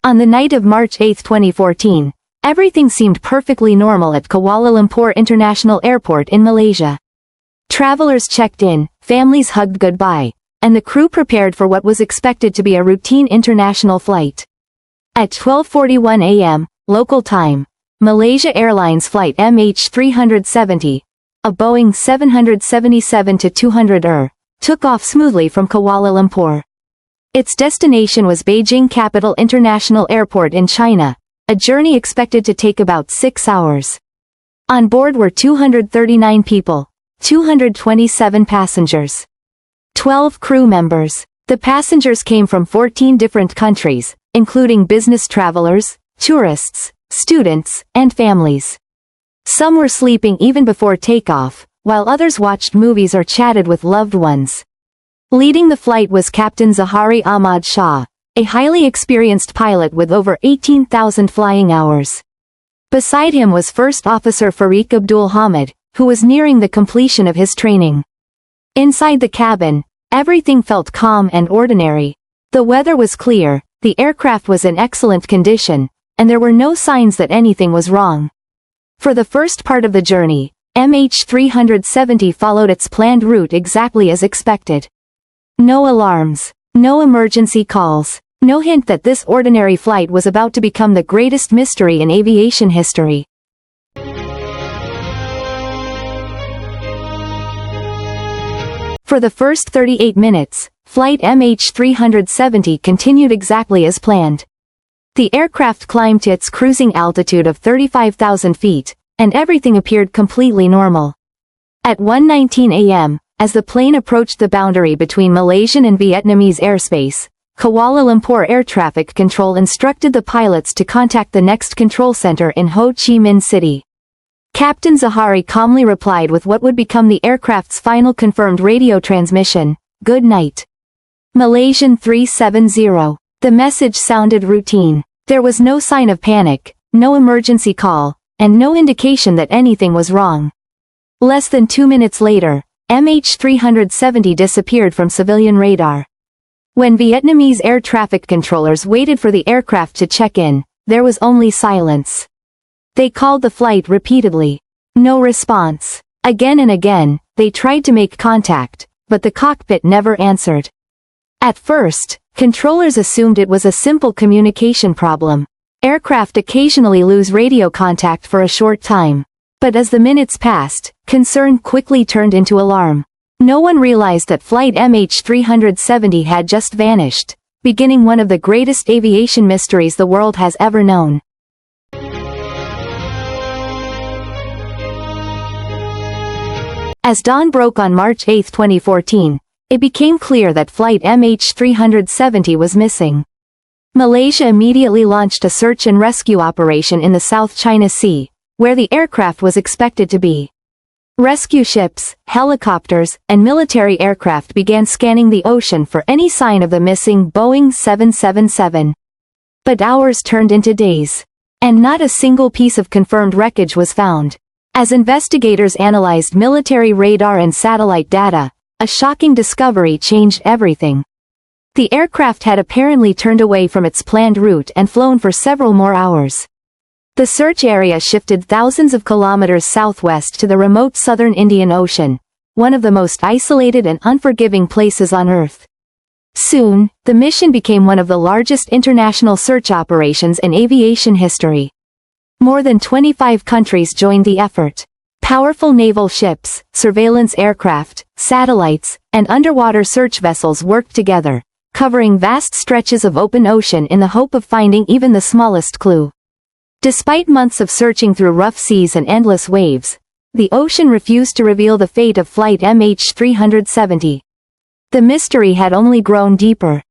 On the night of March 8, 2014, everything seemed perfectly normal at Kuala Lumpur International Airport in Malaysia. Travelers checked in, families hugged goodbye, and the crew prepared for what was expected to be a routine international flight. At 12:41 a.m., local time, Malaysia Airlines Flight MH370, a Boeing 777-200ER, took off smoothly from Kuala Lumpur. Its destination was Beijing Capital International Airport in China, a journey expected to take about 6 hours. On board were 239 people, 227 passengers, 12 crew members. The passengers came from 14 different countries, including business travelers, tourists, students, and families. Some were sleeping even before takeoff, while others watched movies or chatted with loved ones. Leading the flight was Captain Zahari Ahmad Shah, a highly experienced pilot with over 18,000 flying hours. Beside him was First Officer Farik Abdul Hamid, who was nearing the completion of his training. Inside the cabin, everything felt calm and ordinary. The weather was clear, the aircraft was in excellent condition, and there were no signs that anything was wrong. For the first part of the journey, MH370 followed its planned route exactly as expected. No alarms, no emergency calls, no hint that this ordinary flight was about to become the greatest mystery in aviation history. For the first 38 minutes, flight MH370 continued exactly as planned. The aircraft climbed to its cruising altitude of 35,000 feet, and everything appeared completely normal. At 1:19 a.m., as the plane approached the boundary between Malaysian and Vietnamese airspace, Kuala Lumpur Air Traffic Control instructed the pilots to contact the next control center in Ho Chi Minh City. Captain Zahari calmly replied with what would become the aircraft's final confirmed radio transmission, "Good night. Malaysian 370. The message sounded routine. There was no sign of panic, no emergency call, and no indication that anything was wrong. Less than 2 minutes later, MH370 disappeared from civilian radar. When Vietnamese air traffic controllers waited for the aircraft to check in, there was only silence. They called the flight repeatedly. No response. Again and again, they tried to make contact, but the cockpit never answered. At first, controllers assumed it was a simple communication problem. Aircraft occasionally lose radio contact for a short time. But as the minutes passed, concern quickly turned into alarm. No one realized that flight MH370 had just vanished, beginning one of the greatest aviation mysteries the world has ever known. As dawn broke on March 8, 2014, it became clear that flight MH370 was missing. Malaysia immediately launched a search and rescue operation in the South China Sea, where the aircraft was expected to be. Rescue ships, helicopters, and military aircraft began scanning the ocean for any sign of the missing Boeing 777. But hours turned into days, and not a single piece of confirmed wreckage was found. As investigators analyzed military radar and satellite data, a shocking discovery changed everything. The aircraft had apparently turned away from its planned route and flown for several more hours. The search area shifted thousands of kilometers southwest to the remote southern Indian Ocean, one of the most isolated and unforgiving places on Earth. Soon, the mission became one of the largest international search operations in aviation history. More than 25 countries joined the effort. Powerful naval ships, surveillance aircraft, satellites, and underwater search vessels worked together, covering vast stretches of open ocean in the hope of finding even the smallest clue. Despite months of searching through rough seas and endless waves, the ocean refused to reveal the fate of flight MH370. The mystery had only grown deeper.